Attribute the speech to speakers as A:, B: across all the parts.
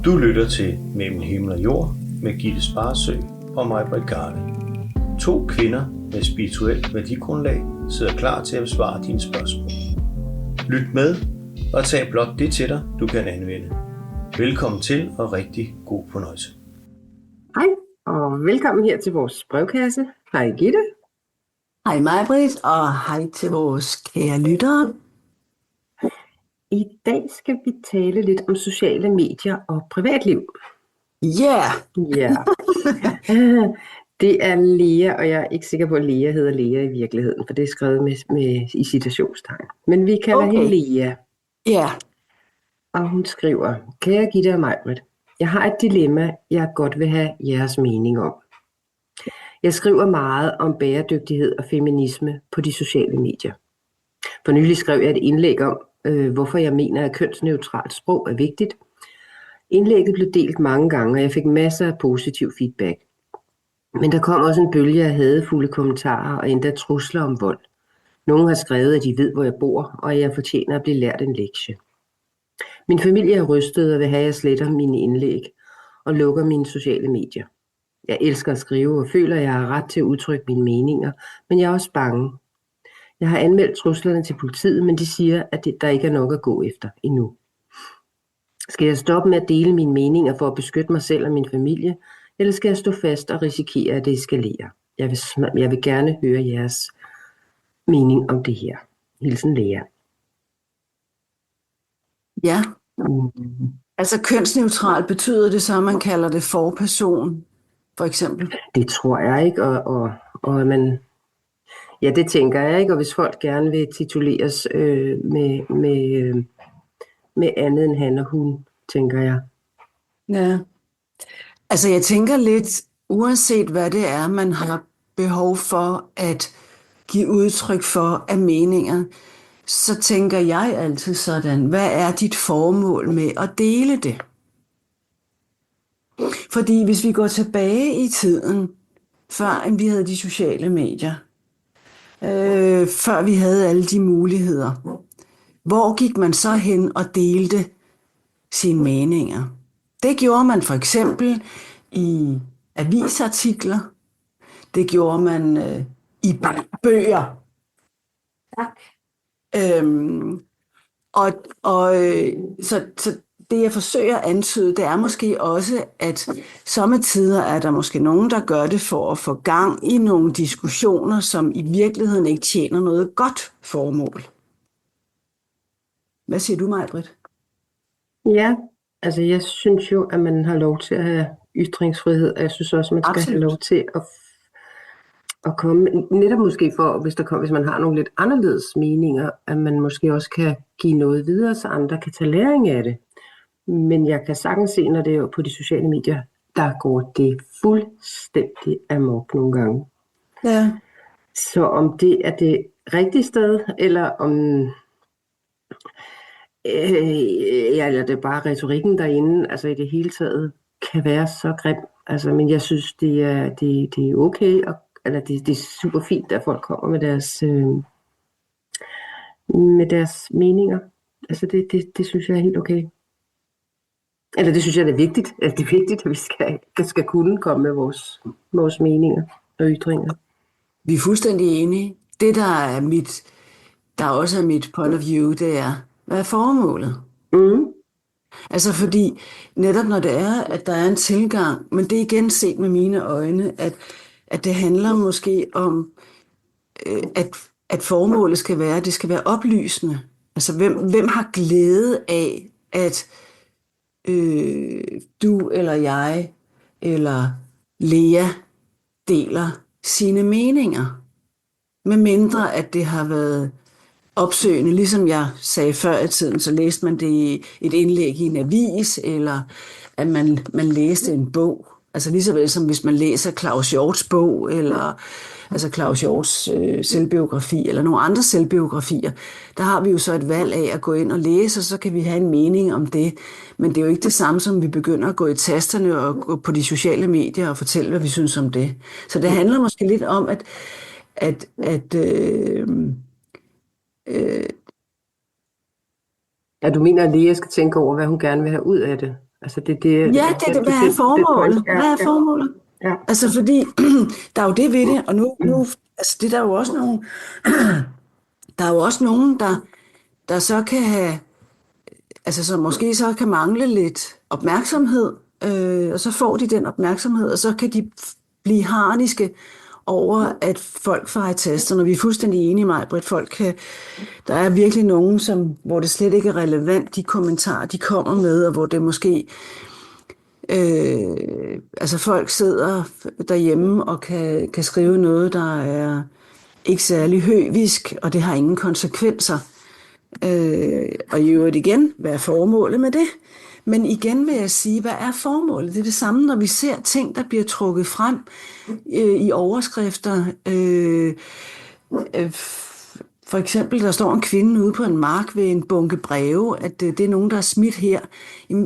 A: Du lytter til Mellem himmel og jord med Gitte Sparsø og Maj-Britt Garde. To kvinder med spirituelt værdigrundlag sidder klar til at besvare dine spørgsmål. Lyt med og tag blot det til dig, du kan anvende. Velkommen til og rigtig god fornøjelse.
B: Hej, og velkommen her til vores brevkasse. Hej Gitte.
C: Hej Maj-Britt, og hej til vores kære lyttere.
B: I dag skal vi tale lidt om sociale medier og privatliv.
C: Ja!
B: Ja. Det er Lea, og jeg er ikke sikker på, at Lea hedder Lea i virkeligheden, for det er skrevet med i citationstegn. Men vi kalder hende Lea.
C: Ja.
B: Og hun skriver: Kære Gitte og Maj-Britt, jeg har et dilemma, jeg godt vil have jeres mening om. Jeg skriver meget om bæredygtighed og feminisme på de sociale medier. For nylig skrev jeg et indlæg om, hvorfor jeg mener, at kønsneutralt sprog er vigtigt. Indlægget blev delt mange gange, og jeg fik masser af positiv feedback. Men der kom også en bølge af hadefulde kommentarer og endda trusler om vold. Nogle har skrevet, at de ved, hvor jeg bor, og jeg fortjener at blive lært en lektie. Min familie er rystet og vil have, at jeg sletter mine indlæg og lukker mine sociale medier. Jeg elsker at skrive og føler, at jeg har ret til at udtrykke mine meninger, men jeg er også bange. Jeg har anmeldt truslerne til politiet, men de siger, at der ikke er nok at gå efter endnu. Skal jeg stoppe med at dele mine meninger for at beskytte mig selv og min familie, eller skal jeg stå fast og risikere, at det eskalerer? Jeg vil gerne høre jeres mening om det her. Hilsen Lea.
C: Ja. Altså kønsneutral, betyder det så, at man kalder det forperson, for eksempel?
B: Det tror jeg ikke, og man... Ja, det tænker jeg ikke, og hvis folk gerne vil tituleres med andet end han og hun, tænker jeg.
C: Ja. Altså jeg tænker lidt, uanset hvad det er, man har behov for at give udtryk for af meninger, så tænker jeg altid sådan, hvad er dit formål med at dele det? Fordi hvis vi går tilbage i tiden, før vi havde de sociale medier, før vi havde alle de muligheder, hvor gik man så hen og delte sine meninger? Det gjorde man for eksempel i avisartikler, det gjorde man i bøger. Tak. Så det jeg forsøger at antyde, det er måske også, at sommetider er der måske nogen, der gør det for at få gang i nogle diskussioner, som i virkeligheden ikke tjener noget godt formål. Hvad siger du, Maj-Britt?
B: Ja, altså jeg synes jo, at man har lov til at have ytringsfrihed, og jeg synes også, at man skal have lov til at komme, netop måske for, hvis man har nogle lidt anderledes meninger, at man måske også kan give noget videre, så andre kan tage læring af det. Men jeg kan sagtens se, når det er på de sociale medier, der går det fuldstændig amok nogle gange.
C: Ja.
B: Så om det er det rigtige sted, eller om eller det er bare retorikken derinde, altså i det hele taget, kan være så grim. Altså, men jeg synes, det er okay, eller det er super fint, at folk kommer med deres meninger. Altså det synes jeg er helt okay. Eller det synes jeg er vigtigt. Altså, det er vigtigt, at vi skal kunne komme med vores meninger og ytringer.
C: Vi er fuldstændig enige. Det, der også er mit point of view, det er, hvad er formålet? Mm. Altså fordi, netop når det er, at der er en tilgang, men det er igen set med mine øjne, at det handler måske om, at formålet skal være, at det skal være oplysende. Altså hvem har glæde af, at du eller jeg eller Lea deler sine meninger, med mindre at det har været opsøgende, ligesom jeg sagde før i tiden, så læste man det i et indlæg i en avis, eller at man læste en bog. Altså lige så vel som hvis man læser Claus Hjorts bog, eller altså Claus Hjorts selvbiografi, eller nogle andre selvbiografier. Der har vi jo så et valg af at gå ind og læse, og så kan vi have en mening om det. Men det er jo ikke det samme, som vi begynder at gå i tasterne og gå på de sociale medier og fortælle, hvad vi synes om det. Så det handler måske lidt om,
B: Ja, du mener, at Lea skal tænke over, hvad hun gerne vil have ud af det? Altså det,
C: Ja, hvad er formålet? Hvad er formålet?
B: Ja.
C: Altså fordi, der er jo det ved det, og nu altså det er der jo også nogen, der er jo også nogen, der så kan have, altså som måske så kan mangle lidt opmærksomhed, og så får de den opmærksomhed, og så kan de blive harniske over, at folk får i taster, når vi er fuldstændig enige med at folk kan, der er virkelig nogen, hvor det slet ikke er relevant, de kommentarer, de kommer med, og hvor det måske, altså folk sidder derhjemme og kan skrive noget, der er ikke særlig høvisk, og det har ingen konsekvenser. Og i øvrigt igen, hvad er formålet med det? Men igen vil jeg sige, hvad er formålet? Det er det samme, når vi ser ting, der bliver trukket frem i overskrifter. For eksempel, der står en kvinde ude på en mark ved en bunke breve, at det er nogen, der er smidt her.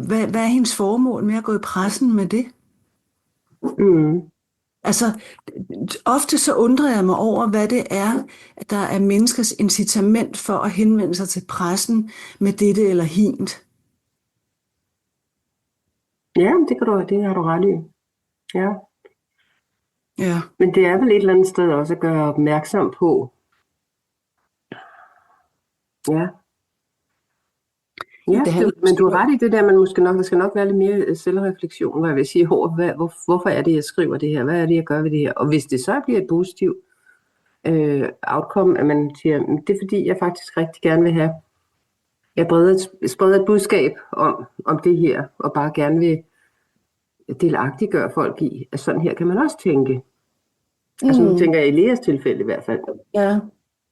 C: Hvad er hendes formål med at gå i pressen med det?
B: Mm.
C: Altså, ofte så undrer jeg mig over, hvad det er, at der er menneskers incitament for at henvende sig til pressen med dette eller hint.
B: Ja, det har du ret i. Ja.
C: Ja.
B: Men det er vel et eller andet sted også at gøre opmærksom på. Ja. Ja, men du har ret i det der, der skal nok være lidt mere selvreflektion, hvad jeg vil sige, over, hvorfor er det, jeg skriver det her, hvad er det, jeg gør ved det her, og hvis det så bliver et positivt outcome, at man siger, det er fordi, jeg faktisk rigtig gerne vil have, jeg spreder et budskab om det her, og bare gerne vil delagtiggøre folk i, at sådan her kan man også tænke. Altså nu tænker jeg i Leas tilfælde i hvert fald.
C: Ja.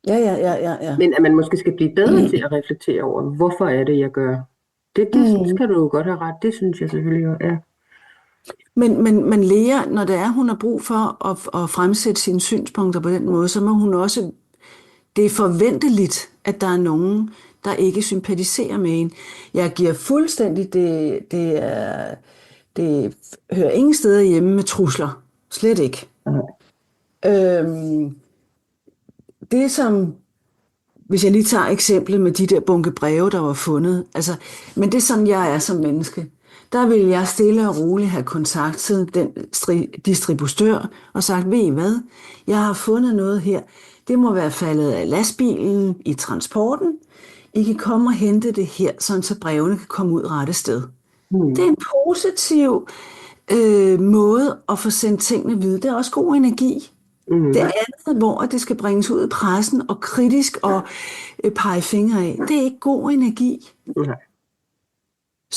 C: Ja.
B: Men at man måske skal blive bedre til at reflektere over, hvorfor er det, jeg gør. Det skal du jo godt have ret. Det synes jeg selvfølgelig jo, ja.
C: Men Lea, når det er, hun har brug for at fremsætte sine synspunkter på den måde, så må hun også, det er forventeligt, at der er nogen, der ikke sympatiserer med hende. Jeg giver fuldstændig, det hører ingen steder hjemme med trusler. Slet ikke. Det som, hvis jeg lige tager eksemplet med de der bunke breve, der var fundet, altså, men det er sådan, jeg er som menneske. Der vil jeg stille og roligt have kontaktet den distributør og sagt, ved I hvad, jeg har fundet noget her. Det må være faldet af lastbilen i transporten. I kan komme og hente det her, så brevene kan komme ud rette sted. Det er en positiv måde at få sendt tingene videre. Det er også god energi. Det andet, hvor det skal bringes ud i pressen og kritisk og pege fingre af, det er ikke god energi.
B: Nej.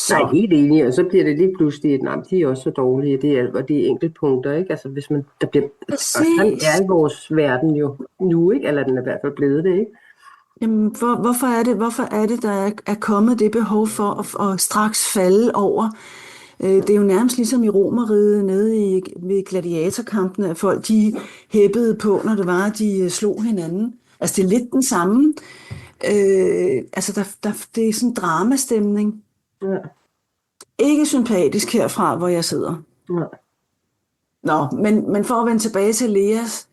B: Nej, helt enig, og så bliver det lige pludselig, de er også så dårlige, det er enkeltpunkter, ikke? Altså hvis man, der bliver, og sådan er i vores verden jo nu, ikke? Eller den er i hvert fald blevet det, ikke?
C: Jamen, hvorfor er det, der er kommet det behov for at straks falde over? Det er jo nærmest ligesom i Romerriget nede ved gladiatorkampen, at folk de hæppede på, når det var, at de slog hinanden. Altså det er lidt den samme. Altså det er sådan en dramastemning.
B: Ja. Ikke
C: sympatisk herfra, hvor jeg sidder.
B: Ja.
C: Nå, men for at vende tilbage til Leas,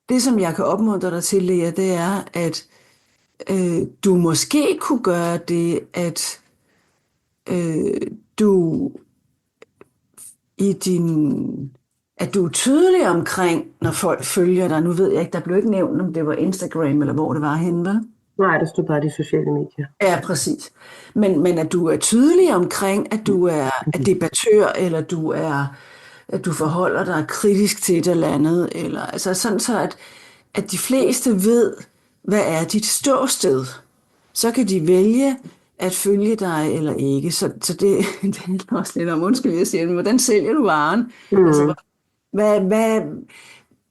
C: det som jeg kan opmuntre dig til, Lea, det er, at du måske kunne gøre det, at du at du er tydelig omkring, når folk følger dig. Nu ved jeg ikke, der blev ikke nævnt, om det var Instagram, eller hvor det var henne, vel?
B: Nej, der stod bare de sociale medier.
C: Ja, præcis. Men at du er tydelig omkring, at du er debattør, eller at du forholder dig kritisk til et eller andet, eller altså sådan så, at de fleste ved, hvad er dit ståsted. Så kan de vælge at følge dig eller ikke. Så det er også lidt om, undskyld, jeg siger, hvordan sælger du varen? Altså,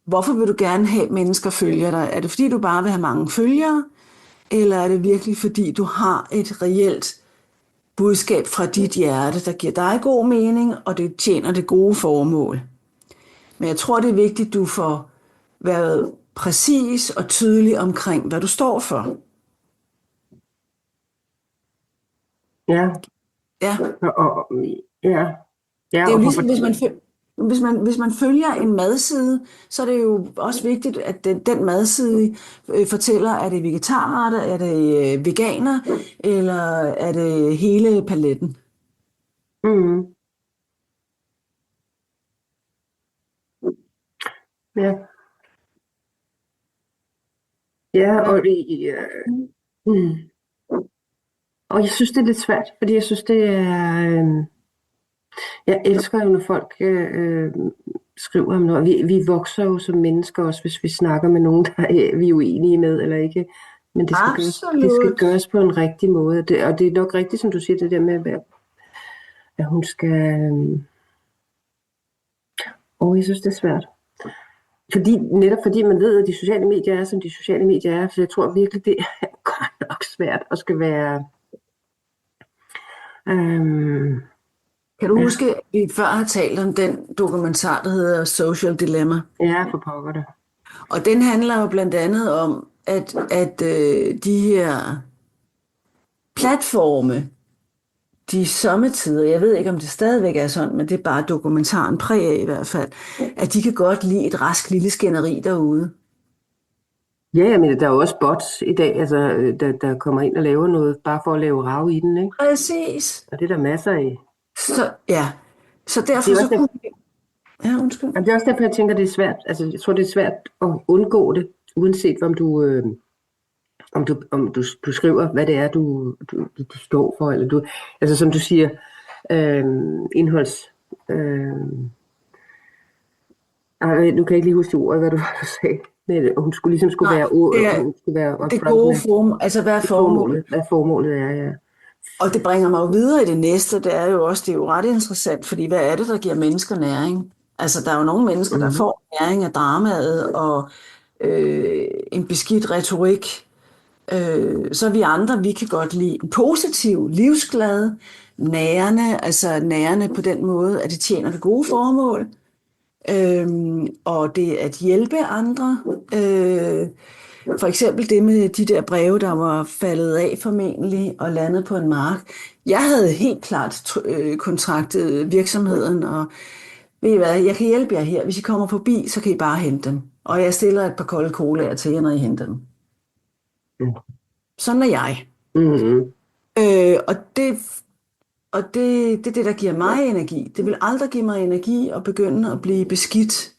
C: hvorfor vil du gerne have, at mennesker følger dig? Er det fordi, du bare vil have mange følgere? Eller er det virkelig fordi, du har et reelt budskab fra dit hjerte, der giver dig god mening, og det tjener det gode formål? Men jeg tror, det er vigtigt, at du får været præcis og tydelig omkring, hvad du står for.
B: Ja.
C: Ja.
B: Ja.
C: Det er jo ligesom, hvis man Hvis man følger en madside, så er det jo også vigtigt, at den madside fortæller, er det vegetarretter, er det veganer, eller er det hele paletten?
B: Mm. Ja. Ja, mm. Og jeg synes, det er lidt svært, fordi jeg synes, det er... jeg elsker jo, når folk skriver om noget. Vi vokser jo som mennesker også, hvis vi snakker med nogen, der vi er uenige med, eller ikke. Men det skal gøres på en rigtig måde. Og det er nok rigtigt, som du siger, det der med, at hun skal... jeg synes, det er svært. Netop fordi man ved, at de sociale medier er, som de sociale medier er, så jeg tror virkelig, det er godt nok svært at skal være...
C: Kan du huske, at vi før har talt om den dokumentar, der hedder Social Dilemma?
B: Ja, for pokker det.
C: Og den handler jo blandt andet om, at de her platforme, de sommetider, jeg ved ikke, om det stadigvæk er sådan, men det er bare dokumentaren præg af i hvert fald, at de kan godt lide et rask lille skænderi derude.
B: Ja, men der er jo også bots i dag, altså, der kommer ind og laver noget, bare for at lave rav i den, ikke?
C: Præcis.
B: Og det er der masser af.
C: Så derfor så kunne... Ja, undskyld.
B: Det er også derfor, jeg tænker, det er svært. Altså, jeg tror, det er svært at undgå det, uanset om du skriver, hvad det er, du står for, eller altså som du siger, indholds... nu kan jeg ikke lige huske ordet, hvad du sagde. Hun skulle være
C: det gode form, altså hvad er formålet?
B: Hvad formålet er, ja.
C: Og det bringer mig jo videre i det næste, det er jo ret interessant, fordi hvad er det, der giver mennesker næring? Altså der er jo nogle mennesker, der får næring af dramaet og en beskidt retorik. Så vi andre, vi kan godt lide en positiv, livsglad, nærende på den måde, at det tjener det gode formål. Og det at hjælpe andre. For eksempel det med de der breve, der var faldet af formentlig og landet på en mark. Jeg havde helt klart kontraktet virksomheden, og ved I hvad, jeg kan hjælpe jer her. Hvis I kommer forbi, så kan I bare hente dem. Og jeg stiller et par kolde colaer til jer, når I henter dem. Sådan er jeg.
B: Mm-hmm.
C: Og det er det, der giver mig energi. Det vil aldrig give mig energi at begynde at blive beskidt,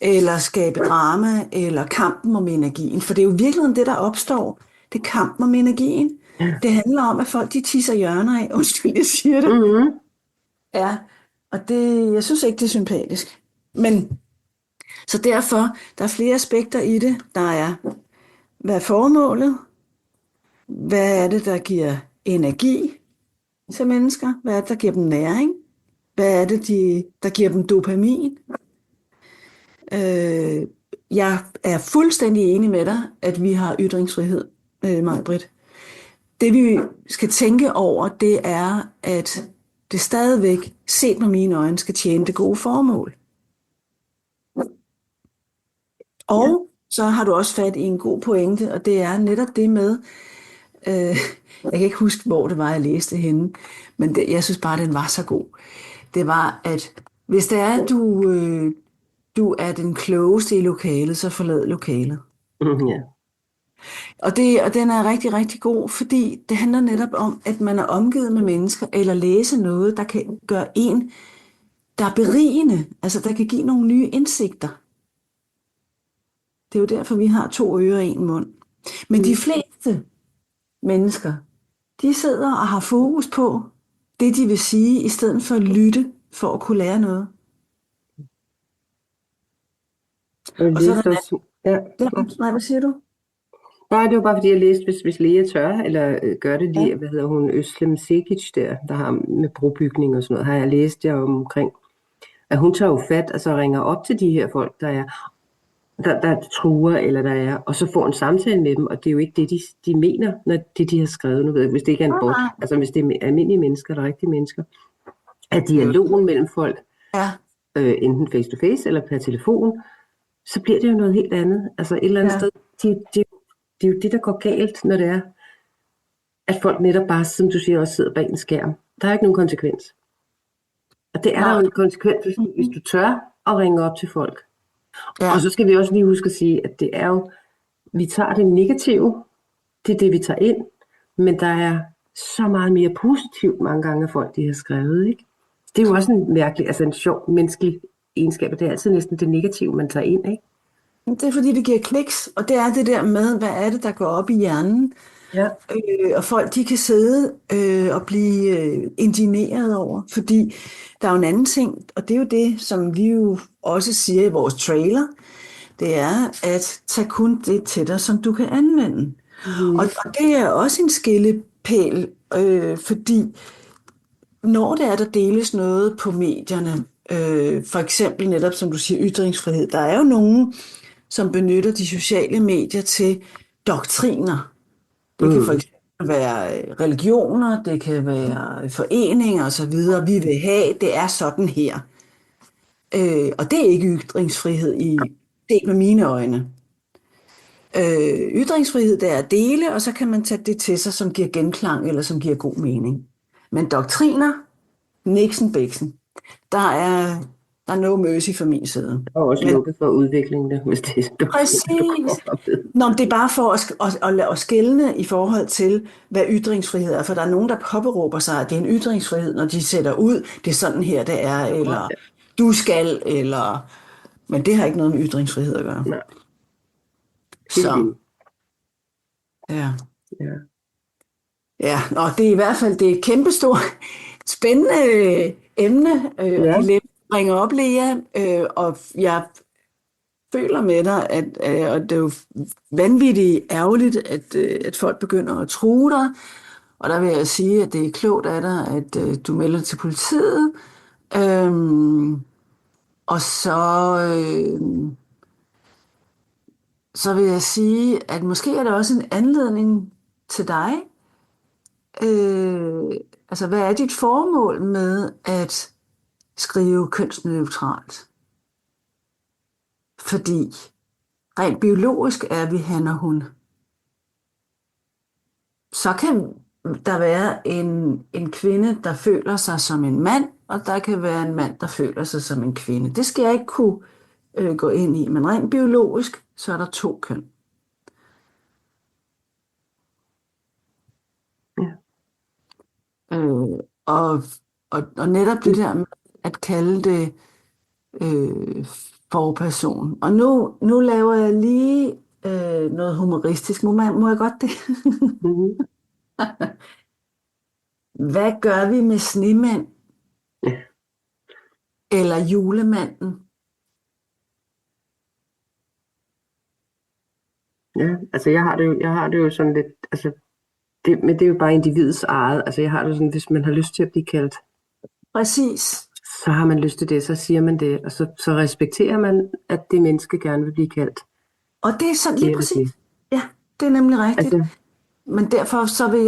C: eller skabe drama, eller kampen om energien. For det er jo virkelig det, der opstår. Det er kampen om energien. Ja. Det handler om, at folk de tisser hjørner af. Undskyld, jeg siger det.
B: Mm-hmm.
C: Ja, og jeg synes ikke, det er sympatisk. Men, så derfor, der er flere aspekter i det. Der er, hvad er formålet? Hvad er det, der giver energi til mennesker? Hvad er det, der giver dem næring? Hvad er det, der giver dem dopamin? Jeg er fuldstændig enig med dig, at vi har ytringsfrihed, Maj-Britt. Det vi skal tænke over, det er, at det stadigvæk, set med mine øjne, skal tjene det gode formål. Og så har du også fat i en god pointe, og det er netop det med, jeg kan ikke huske, hvor det var, jeg læste henne, men jeg synes bare, den var så god. Det var, at hvis det er, at du er den klogeste i lokalet, så forlad lokalet.
B: Ja.
C: Og den er rigtig, rigtig god, fordi det handler netop om, at man er omgivet med mennesker, eller læse noget, der kan gøre en, der er berigende, altså der kan give nogle nye indsigter. Det er jo derfor, vi har 2 ører og 1 mund. Men de fleste mennesker, de sidder og har fokus på det, de vil sige, i stedet for at lytte, for at kunne lære noget. Og så nej, hvad siger du?
B: Nej, det var bare fordi, jeg læste, hvis Lea tør, eller gør det lige, hvad hedder hun, Özlem Cekic der har med brobygning og sådan noget, har jeg læst jer omkring, at hun tager jo fat, altså ringer op til de her folk, der truer, eller der er, og så får en samtale med dem, og det er jo ikke det, de mener, når de har skrevet, nu ved jeg, hvis det ikke er en bot, altså hvis det er almindelige mennesker, eller rigtige mennesker, at dialogen mellem folk, enten face to face, eller per telefon, så bliver det jo noget helt andet, altså et eller andet sted, det er jo det, der går galt, når det er, at folk netop bare, som du siger, også sidder bag en skærm. Der er ikke nogen konsekvens. Og det er der jo en konsekvens, hvis du tør at ringe op til folk.
C: Ja.
B: Og så skal vi også lige huske at sige, at det er jo, vi tager det negative, det er det, vi tager ind, men der er så meget mere positivt mange gange af folk, de har skrevet, ikke? Det er jo også en mærkelig, altså en sjov menneskelig egenskab, og det er altid næsten det negative, man tager ind, ikke?
C: Det er fordi, det giver kliks, og det er det der med, hvad er det, der går op i hjernen.
B: Ja.
C: Og folk, de kan sidde og blive indigneret over, fordi der er jo en anden ting, og det er jo det, som vi jo også siger i vores trailer, det er at tage kun det til dig, som du kan anvende. Og det er også en skillepæl, fordi når det er, der deles noget på medierne, for eksempel netop, som du siger, ytringsfrihed, der er jo nogen, som benytter de sociale medier til doktriner. Det kan for eksempel være religioner, det kan være foreninger osv. Vi vil have, det er sådan her. Og det er ikke ytringsfrihed set med mine øjne. Ytringsfrihed, det er at dele, og så kan man tage det til sig, som giver genklang eller som giver god mening. Men doktriner, Nixon Bixen, der er no mercy fra min side.
B: Og også lukket for udviklingen, hvis det er
C: præcis. Nå, det er bare for at skelne i forhold til, hvad ytringsfrihed er. For der er nogen, der påberåber sig, at det er en ytringsfrihed, når de sætter ud, det er sådan her, det er, eller du skal, eller... Men det har ikke noget med ytringsfrihed at gøre.
B: Nej.
C: Så... Ja. Ja, og det er i hvert fald det er et kæmpestort, spændende emne, og dilemma bringer op, Lea, og jeg føler med dig, og det er jo vanvittigt ærgerligt, at folk begynder at true dig, og der vil jeg sige, at det er klogt af dig, at du melder til politiet, og så vil jeg sige, at måske er der også en anledning til dig. Altså, hvad er dit formål med at skrive kønsneutralt? Fordi rent biologisk er vi han og hun. Så kan der være en kvinde, der føler sig som en mand, og der kan være en mand, der føler sig som en kvinde. Det skal jeg ikke kunne gå ind i, men rent biologisk, så er der 2 køn.
B: Ja.
C: Og netop det der med at kalde det forperson. Og nu laver jeg lige noget humoristisk. Må jeg godt det? Hvad gør vi med snemænd? Eller julemanden?
B: Ja, altså jeg har det jo sådan lidt, altså men det er jo bare individets eget. Altså jeg har det sådan, hvis man har lyst til at blive kaldt,
C: præcis,
B: så har man lyst til det, så siger man det, og så respekterer man, at det menneske gerne vil blive kaldt.
C: Og det er sådan lige præcis. Ja, det er nemlig rigtigt. Altså, men derfor så vil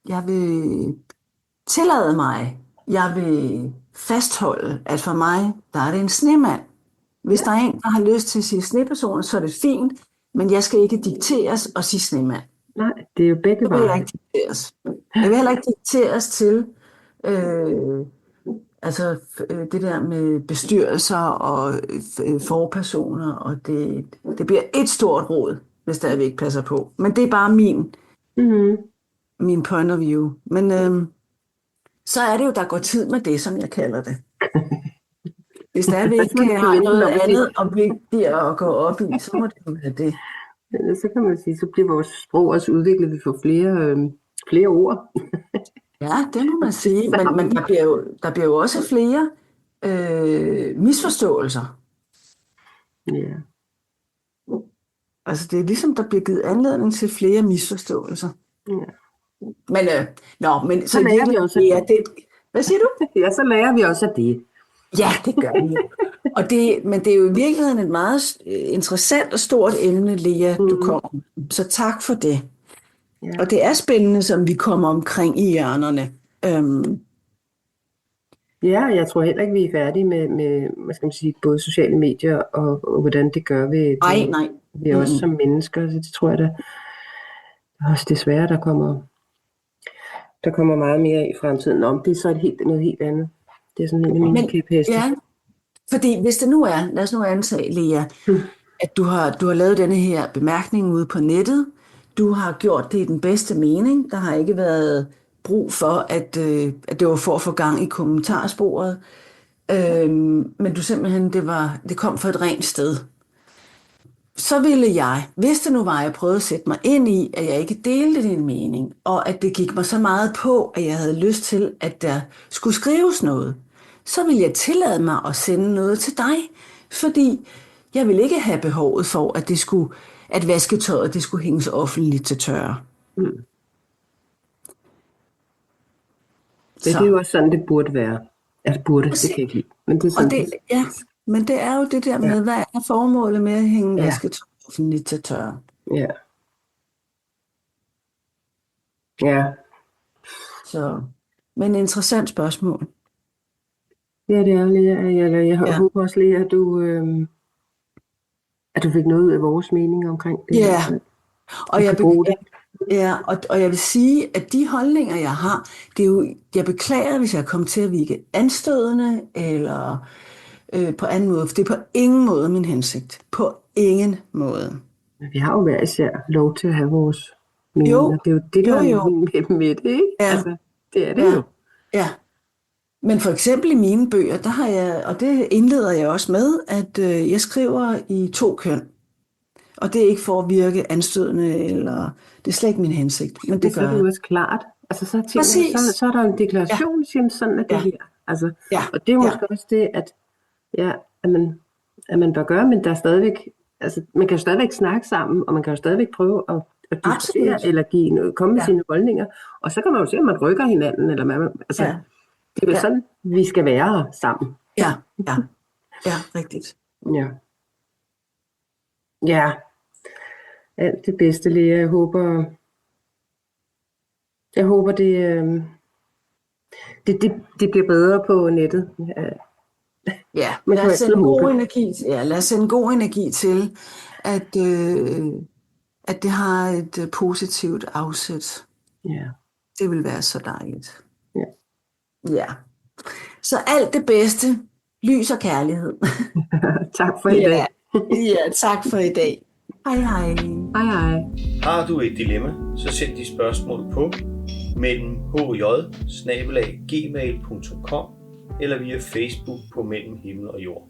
C: jeg vil tillade mig, jeg vil fastholde, at for mig, der er det en snemand. Hvis der er en, der har lyst til at sige sneperson, så er det fint, men jeg skal ikke dikteres og sige snemand.
B: Nej, det er jo begge veje.
C: Jeg vil heller ikke dikteres til det der med bestyrelser og forpersoner, og det bliver et stort råd, hvis der vi ikke passer på. Men det er bare min point of view. Men så er det jo, der går tid med det, som jeg kalder det. Hvis der vi ikke har noget andet og vigtigere at gå op i, så må det jo være det.
B: Så kan man sige, så bliver vores sprog også udviklet, vi får flere ord.
C: Ja, det må man sige, men der bliver jo også flere misforståelser.
B: Ja.
C: Altså det er ligesom, der bliver givet anledning til flere misforståelser.
B: Ja.
C: Men
B: så lærer vi også af
C: det. Hvad siger du?
B: Ja, så lærer vi også af det.
C: Ja, det gør vi. Men det er jo i virkeligheden et meget interessant og stort emne, Lea, du kommer. Så tak for det. Ja. Og det er spændende, som vi kommer omkring i hjørnerne.
B: Ja, jeg tror heller ikke, vi er færdige med hvad skal man sige, både sociale medier og hvordan det gør vi.
C: Nej.
B: Vi er også som mennesker, så det tror jeg da også desværre, der kommer der kommer meget mere i fremtiden. Om det er så noget helt andet. Det er sådan en af mine kæpheste.
C: Ja, fordi hvis det nu er, lad os nu antage, Lea, at du har lavet denne her bemærkning ude på nettet, du har gjort det i den bedste mening, der har ikke været brug for, at det var for at få gang i kommentarsporet, men du simpelthen, det kom fra et rent sted. Så ville jeg, hvis det nu var, jeg prøvede at sætte mig ind i, at jeg ikke delte din mening, og at det gik mig så meget på, at jeg havde lyst til, at der skulle skrives noget, så ville jeg tillade mig at sende noget til dig, fordi jeg ville ikke have behovet for, at vasketøjet det skulle hænges offentligt til tørre.
B: Det er jo også sådan, det burde være. Altså burde, det kan jeg ikke lide. Men det er sådan,
C: men det er jo det der med, hvad er formålet med at hænge vasketøj offentligt til tørre?
B: Ja. Ja.
C: Så, men interessant spørgsmål.
B: Ja, det er, Lea. Jeg håber også, Lea, at du fik noget ud af vores mening omkring det.
C: Ja, og jeg vil sige, at de holdninger, jeg har, det er jo, jeg beklager, hvis jeg kommer til at virke anstødende, eller på anden måde, for det er på ingen måde min hensigt. På ingen måde.
B: Vi har jo hver især lov til at have vores meninger.
C: Jo.
B: Det er jo det, der er med det, ikke?
C: Ja.
B: Altså, det er det jo.
C: Ja. Men for eksempel i mine bøger, der har jeg, og det indleder jeg også med, at jeg skriver i 2 køn. Og det er ikke for at virke anstødende, eller det er slet ikke min hensigt. Men det gør
B: så er det jo også klart. Altså, så er der en deklaration, siger sådan at det her. Altså, og det er måske også det, at man bør gøre, men der er stadigvæk, altså, man kan jo stadigvæk snakke sammen, og man kan jo stadigvæk prøve at diskutere, eller komme med sine holdninger. Og så kan man jo se, om man rykker hinanden, eller det er jo sådan, vi skal være sammen.
C: Ja, rigtigt.
B: Ja. Alt det bedste, Lea. Jeg håber det bliver bedre på nettet.
C: Ja, lad os sende god energi til, at det har et positivt afsæt.
B: Ja.
C: Det vil være så dejligt.
B: Ja.
C: Så alt det bedste, lys og kærlighed.
B: Tak for i dag.
C: Ja, tak for i dag. Hej hej.
B: Hej hej.
A: Har du et dilemma, så send de spørgsmål på mellem hj@gmail.com eller via Facebook på Mellem Himmel og Jord.